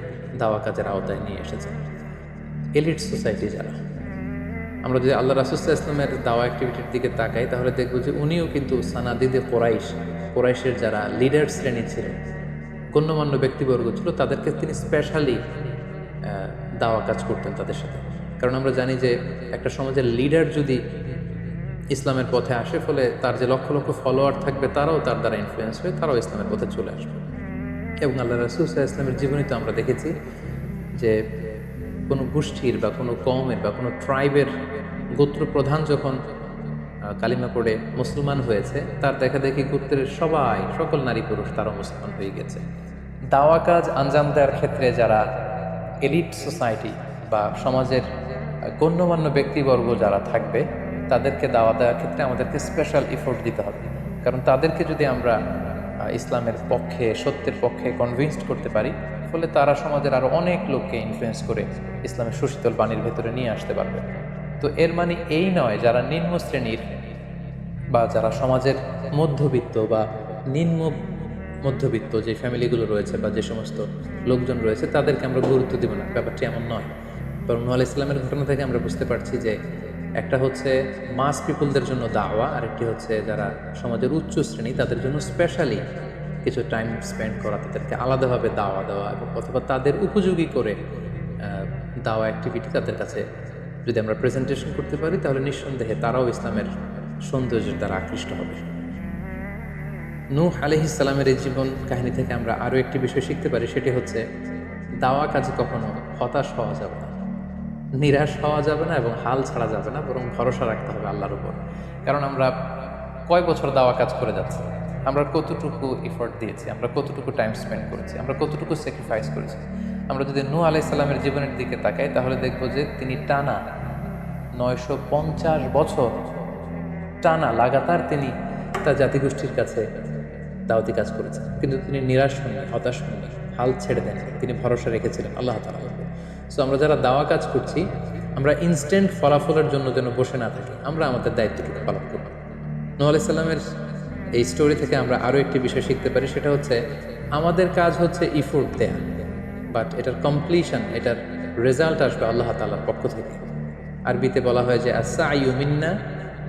দাওয়া কাজের আওতায় নিয়ে এসেছেন। এলিট সোসাইটি যারা, আমরা যদি আল্লাহ রাসূল সাল্লাল্লাহু আলাইহি ওয়াসাল্লামের দাওয়া অ্যাক্টিভিটির দিকে তাকাই, তাহলে দেখব যে উনিও কিন্তু সানাদিদে কোরাইশের যারা লিডার শ্রেণী ছিল, গণ্যমান্য ব্যক্তিবর্গ ছিল, তাদেরকে তিনি স্পেশালি দাওয়া কাজ করতেন তাদের সাথে। কারণ আমরা জানি যে একটা সমাজের লিডার যদি ইসলামের পথে আসে, ফলে তার যে লক্ষ লক্ষ ফলোয়ার থাকবে তারাও তার দ্বারা ইনফ্লুয়েন্স হয়ে তারাও ইসলামের পথে চলে আসবে। এবং আল্লাহ রাসূল সাল্লাল্লাহু আলাইহি ওয়াসাল্লামের জীবনী তো আমরা দেখেছি যে কোনো গোষ্ঠীর বা কোনো কওমের বা কোনো ট্রাইবের গোত্র প্রধান যখন কালিমা পড়ে মুসলমান হয়েছে, তার দেখা দেখি গোত্রের সকল নারী পুরুষ তারাও মুসলমান হয়ে গেছে। দাওয়া কাজ আঞ্জাম দেওয়ার ক্ষেত্রে যারা এলিট সোসাইটি বা সমাজের গণ্যমান্য ব্যক্তিবর্গ যারা থাকবে, তাদেরকে দাওয়া দেওয়ার ক্ষেত্রে আমাদেরকে স্পেশাল এফোর্ট দিতে হবে। কারণ তাদেরকে যদি আমরা ইসলামের পক্ষে, সত্যের পক্ষে কনভিন্সড করতে পারি, ফলে তারা সমাজের আরও অনেক লোককে ইনফ্লুয়েন্স করে ইসলামের সুশীতল বাণীর ভেতরে নিয়ে আসতে পারবে। তো এর মানে এই নয় যারা নিম্ন শ্রেণীর বা যারা সমাজের মধ্যবিত্ত বা নিম্ন মধ্যবিত্ত যে ফ্যামিলিগুলো রয়েছে বা যে সমস্ত লোকজন রয়েছে, তাদেরকে আমরা গুরুত্ব দেব না, ব্যাপারটি এমন নয়। বরং নূহ আলাইহিস সালামের ঘটনা থেকে আমরা বুঝতে পারছি যে একটা হচ্ছে মাস পিপুলদের জন্য দাওয়া, আরেকটি হচ্ছে যারা সমাজের উচ্চ শ্রেণী তাদের জন্য স্পেশালি কিছু টাইম স্পেন্ড করা, তাদেরকে আলাদাভাবে দাওয়া দেওয়া, এবং অথবা তাদের উপযোগী করে দাওয়া অ্যাক্টিভিটি তাদের কাছে যদি আমরা প্রেজেন্টেশন করতে পারি, তাহলে নিঃসন্দেহে তারাও ইসলামের সৌন্দর্যের দ্বারা আকৃষ্ট হবে। নূহ আলাইহিস সালামের এই জীবন কাহিনী থেকে আমরা আরও একটি বিষয় শিখতে পারি, সেটি হচ্ছে দাওয়া কাজে কখনো হতাশ হওয়া যাবে না, নিরাশ হওয়া যাবে না, এবং হাল ছাড়া যাবে না, বরং ভরসা রাখতে হবে আল্লাহর উপর। কারণ আমরা কয় বছর দাওয়া কাজ করে যাচ্ছি, আমরা কতটুকু এফোর্ট দিয়েছি, আমরা কতটুকু টাইম স্পেন্ড করেছি, আমরা কতটুকু স্যাক্রিফাইস করেছি। আমরা যদি নূহ আলাইহিস সালামের জীবনের দিকে তাকাই, তাহলে দেখব যে তিনি টানা 950 বছর টানা লাগাতার তিনি তার জাতিগোষ্ঠীর কাছে দাওয়াতি কাজ করেছেন, কিন্তু তিনি নিরাশ হননি, হতাশ হননি, হাল ছেড়ে দেন, তিনি ভরসা রেখেছিলেন আল্লাহ তাআলার উপর। সো আমরা যারা দাওয়া কাজ করছি, আমরা ইনস্ট্যান্ট ফলাফলের জন্য যেন বসে না থাকি, আমরা আমাদের দায়িত্বটুকু পালন করব। নূহ আলাইহিস সালামের এই স্টোরি থেকে আমরা আরও একটি বিষয় শিখতে পারি, সেটা হচ্ছে আমাদের কাজ হচ্ছে ইফোর্ট দেয়া, বাট এটার কমপ্লিশন, এটার রেজাল্ট আসবে আল্লাহ তাআলার পক্ষ থেকে। আরবিতে বলা হয় যে আস-সা'য়ু মিন্না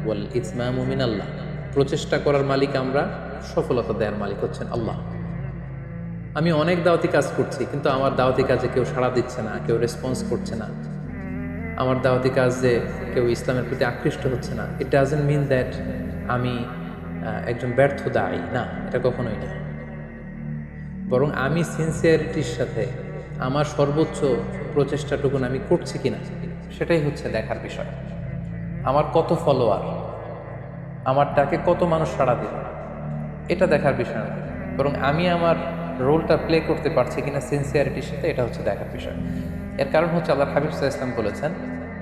ওয়াল ইতমামু মিনাল্লাহ, প্রচেষ্টা করার মালিক আমরা, সফলতা দেওয়ার মালিক হচ্ছেন আল্লাহ। আমি অনেক দাওয়াতি কাজ করছি, কিন্তু আমার দাওয়াতি কাজে কেউ সাড়া দিচ্ছে না, কেউ রেসপন্স করছে না, আমার দাওয়াতি কাজে কেউ ইসলামের প্রতি আকৃষ্ট হচ্ছে না, ইট ডাজন্ট মিন দ্যাট আমি একজন ব্যর্থ দায়ী, না, এটা কখনোই না। বরং আমি সিনসিয়ারিটির সাথে আমার সর্বোচ্চ প্রচেষ্টাটুকুন আমি করছি কিনা, সেটাই হচ্ছে দেখার বিষয়। আমার কত ফলোয়ার, আমার ডাকে কত মানুষ সাড়া দিল, এটা দেখার বিষয় না, বরং আমি আমার রোলটা প্লে করতে পারছি কিনা সিনসিয়ারিটির সাথে, এটা হচ্ছে দেখার বিষয়। এর কারণ হচ্ছে আল্লাহ হাবিব সাল্লাল্লাহু আলাইহি ওয়াসাল্লাম বলেছেন,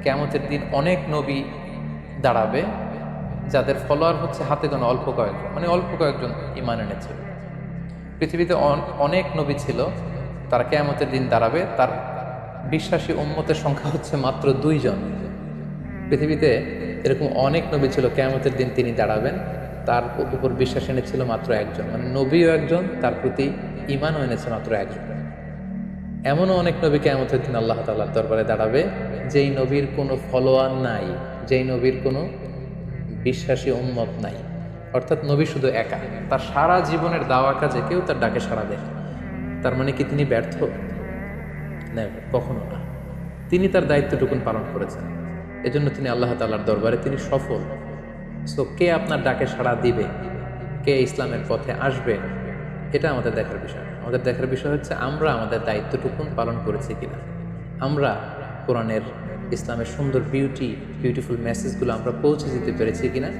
কিয়ামতের দিন অনেক নবী দাঁড়াবে যাদের ফলোয়ার হচ্ছে হাতে গোনা অল্প কয়েকজন, মানে অল্প কয়েকজন ঈমান এনেছিল। পৃথিবীতে অনেক নবী ছিল, তারা কিয়ামতের দিন দাঁড়াবে, তার বিশ্বাসী উম্মতের সংখ্যা হচ্ছে মাত্র 2 জন। পৃথিবীতে এরকম অনেক নবী ছিল, কিয়ামতের দিন তিনি দাঁড়াবেন, তার উপর বিশ্বাস এনেছিল মাত্র 1 জন, মানে নবীও 1 জন, তার প্রতি ঈমানও এনেছে মাত্র 1 জন। এমনও অনেক নবী কিয়ামতের দিন আল্লাহ তাআলার দরবারে দাঁড়াবে যেই নবীর কোনো ফলোয়ার নাই, যেই নবীর কোনো বিশ্বাসী উম্মত নাই, অর্থাৎ নবী শুধু একা, তার সারা জীবনের দাওয়া কাজে কেউ তার ডাকে সাড়া দেয়। তার মানে কি তিনি ব্যর্থ? না, কখনো না। তিনি তার দায়িত্বটুকুন পালন করেছেন, এজন্য তিনি আল্লাহ তাআলার দরবারে তিনি সফল। সো কে আপনার ডাকে সাড়া দিবে, কে ইসলামের পথে আসবে, এটা আমাদের দেখার বিষয় না। আমাদের দেখার বিষয় হচ্ছে আমরা আমাদের দায়িত্বটুকুন পালন করেছি কিনা, আমরা কোরআনের ইসলামের সুন্দর বিউটিফুল মেসেজগুলো আমরা পৌঁছে দিতে পেরেছি কিনা।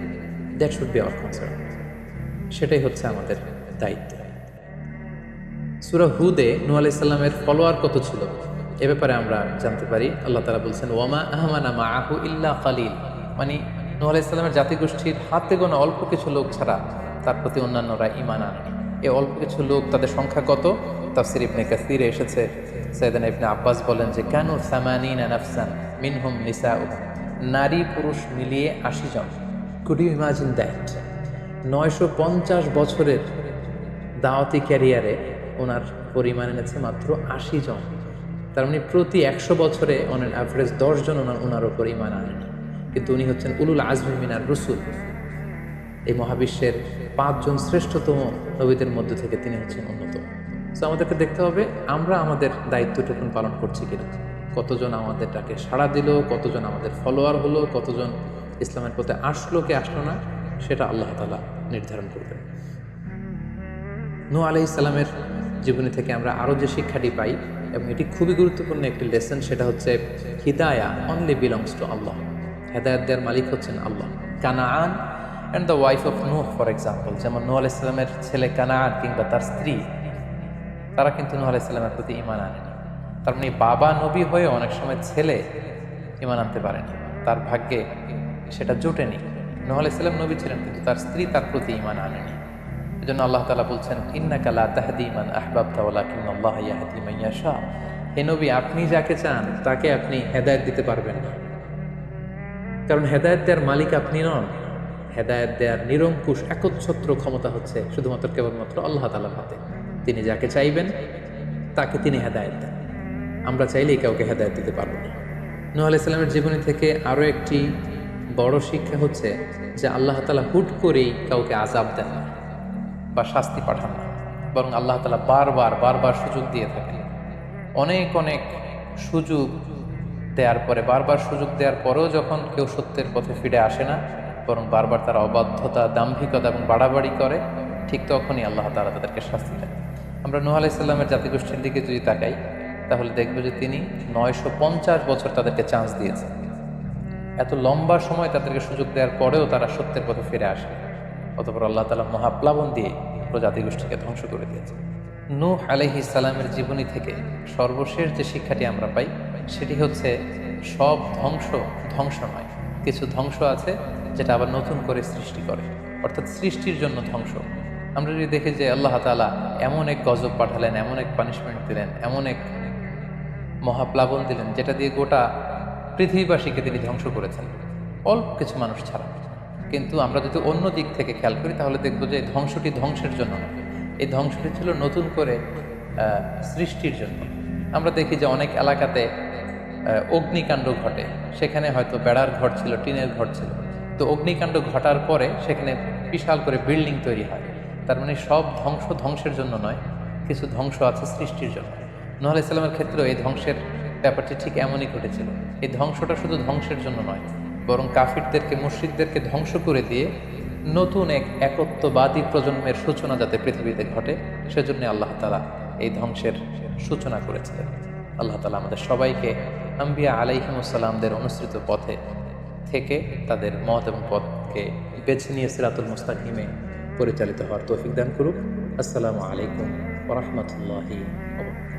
That should be hour concern. সেটাই হচ্ছে আমাদের দায়িত্ব। সূরা হুদে নূহ আলাইহিস সালামের ফলোয়ার কত ছিল এ ব্যাপারে আমরা জানতে পারি। আল্লাহ তাআলা বলছেন ওয়ামা আহমানা মাআহু ইল্লা কালিল, মানে নূহ আলাইহিস সালামের জাতিগোষ্ঠীর হাতে গোনা অল্প কিছু লোক ছাড়া তার প্রতি অন্যান্যরা ঈমান আনেনি। এই অল্প কিছু লোক, তাদের সংখ্যা কত? তাফসীর ইবনে কাসীরে এসেছে, সাইয়েদনা ইবনে আব্বাস বলেন যে কানু 80 নাফসান মিনহুম নিসাউ, নারী পুরুষ মিলিয়ে 80 জন। Could you imagine that? 950 বছরের দাওয়াতি ক্যারিয়ারে ওনার পরিমাণ এনেছে মাত্র 80 জন। তার মানে প্রতি 100 বছরে অন অ্যান অ্যাভারেজ 10 জন ওনার ওপর ঈমান আনেনি। কিন্তু উনি হচ্ছেন উলুল আজমি মিনার রসুল, এই মহাবিশ্বের 5 জন শ্রেষ্ঠতম নবীদের মধ্যে থেকে তিনি হচ্ছেন অন্যতম। সো আমাদেরকে দেখতে হবে আমরা আমাদের দায়িত্বটুকুন পালন করছি কিনা, কতজন আমাদের ডাকে সাড়া দিল, কতজন আমাদের ফলোয়ার হলো, কতজন ইসলামের পথে আসলো কে আসলো না, সেটা আল্লাহ তাআলা নির্ধারণ করবেন। নূহ আলাইহিস সালামের জীবনী থেকে আমরা আরও যে শিক্ষাটি পাই, এবং এটি খুবই গুরুত্বপূর্ণ একটি লেসন, সেটা হচ্ছে হিদায়া অনলি বিলংস টু আল্লাহ। হেদায়েত দেওয়ার মালিক হচ্ছেন আল্লাহ। Canaan and the wife of Nuh for example, যেমন নূহ আলাইহিস সালামের ছেলে কানাআন কিংবা তার স্ত্রী, তারা কিন্তু নূহ আলাইহিস সালামের প্রতি ঈমান আনেনি। তার মানে বাবা নবী হয়ে অনেক সময় ছেলে ঈমান আনতে পারেনি, তার ভাগ্যে সেটা জোটেনি। নূহ আলাইহিস সালাম নবী ছিলেন, কিন্তু তার স্ত্রী তার প্রতি ঈমান আনেনি। এজন্য আল্লাহ তাআলা বলছেন ইন্নাকা লা তাহদি মান আহবাবতা ওয়ালাকিন্নাল্লাহা ইয়াহদি মান ইয়াশা। হে নবী, আপনি যাকে চান তাকে আপনি হেদায়েত দিতে পারবেন না, কারণ হেদায়েত দেওয়ার মালিক আপনি নন। হেদায়েত দেওয়ার নিরঙ্কুশ একচ্ছত্র ক্ষমতা হচ্ছে শুধুমাত্র কেবলমাত্র আল্লাহ তাআলার হাতে। তিনি যাকে চাইবেন তাকে তিনি হেদায়েত দেন। আমরা চাইলেই কাউকে হেদায়েত দিতে পারবো না। নূহ আলাইহিস সালামের জীবনী থেকে আরও একটি বড় শিক্ষা হচ্ছে যে আল্লাহ তাআলা হুট করেই কাউকে আযাব দেন না বা শাস্তি পাঠান না, বরং আল্লাহ তাআলা বারবার সুযোগ দিয়ে থাকেন। অনেক সুযোগ দেওয়ার পরে, বারবার সুযোগ দেওয়ার পরেও যখন কেউ সত্যের পথে ফিরে আসে না, বরং বারবার তারা অবাধ্যতা, দাম্ভিকতা এবং বাড়াবাড়ি করে, ঠিক তখনই আল্লাহ তাআলা তাদেরকে শাস্তি দেন। আমরা নূহ আলাইহিস সালামের জাতিগোষ্ঠীর দিকে যদি তাকাই, তাহলে দেখব যে তিনি 950 বছর তাদেরকে চান্স দিয়েছেন। এত লম্বা সময় তাদেরকে সুযোগ দেওয়ার পরেও তারা সত্যের পথে ফিরে আসে, অতঃপর আল্লাহ তাআলা মহাপ্লাবন দিয়ে পুরো জাতিগোষ্ঠীকে ধ্বংস করে দিয়েছে। নূহ আলাইহিস সালামের জীবনী থেকে সর্বশেষ যে শিক্ষাটি আমরা পাই, সেটি হচ্ছে সব ধ্বংস নয়। কিছু ধ্বংস আছে যেটা আবার নতুন করে সৃষ্টি করে, অর্থাৎ সৃষ্টির জন্য ধ্বংস। আমরা যদি দেখি যে আল্লাহ তাআলা এমন এক গজব পাঠালেন, এমন এক পানিশমেন্ট দিলেন, এমন এক মহাপ্লাবন দিলেন, যেটা দিয়ে গোটা পৃথিবীবাসীকে তিনি ধ্বংস করেছেন, অল্প কিছু মানুষ ছাড়া। কিন্তু আমরা যদি অন্য দিক থেকে খেয়াল করি, তাহলে দেখবো যে এই ধ্বংসটি ধ্বংসের জন্য নয়, এই ধ্বংসটি ছিল নতুন করে সৃষ্টির জন্য। আমরা দেখি যে অনেক এলাকাতে অগ্নিকাণ্ড ঘটে, সেখানে হয়তো বেড়ার ঘর ছিল, টিনের ঘর ছিল, তো অগ্নিকাণ্ড ঘটার পরে সেখানে বিশাল করে বিল্ডিং তৈরি হয়। তার মানে সব ধ্বংসের জন্য নয়, কিছু ধ্বংস আছে সৃষ্টির জন্য। নূহ আলাইহিস সালামের ক্ষেত্রেও এই ধ্বংসের ব্যাপারটি ঠিক এমনই ঘটেছিল। এই ধ্বংসটা শুধু ধ্বংসের জন্য নয়, বরং কাফিরদেরকে, মুশরিকদেরকে ধ্বংস করে দিয়ে নতুন এক একত্ববাদী প্রজন্মের সূচনা যাতে পৃথিবীতে ঘটে, সেজন্য আল্লাহ তাআলা এই ধ্বংসের সূচনা করেছিলেন। আল্লাহ তাআলা আমাদের সবাইকে আম্বিয়া আলাইহিমুস সালামদের অনুসৃত পথে থেকে তাদের মত এবং পথকে বেছে নিয়ে সিরাতুল মুস্তাকিমে পরিচালিত হওয়ার তৌফিক দান করুক। আসসালামু আলাইকুম ওয়া রাহমাতুল্লাহি ওয়া বারাকাতুহু।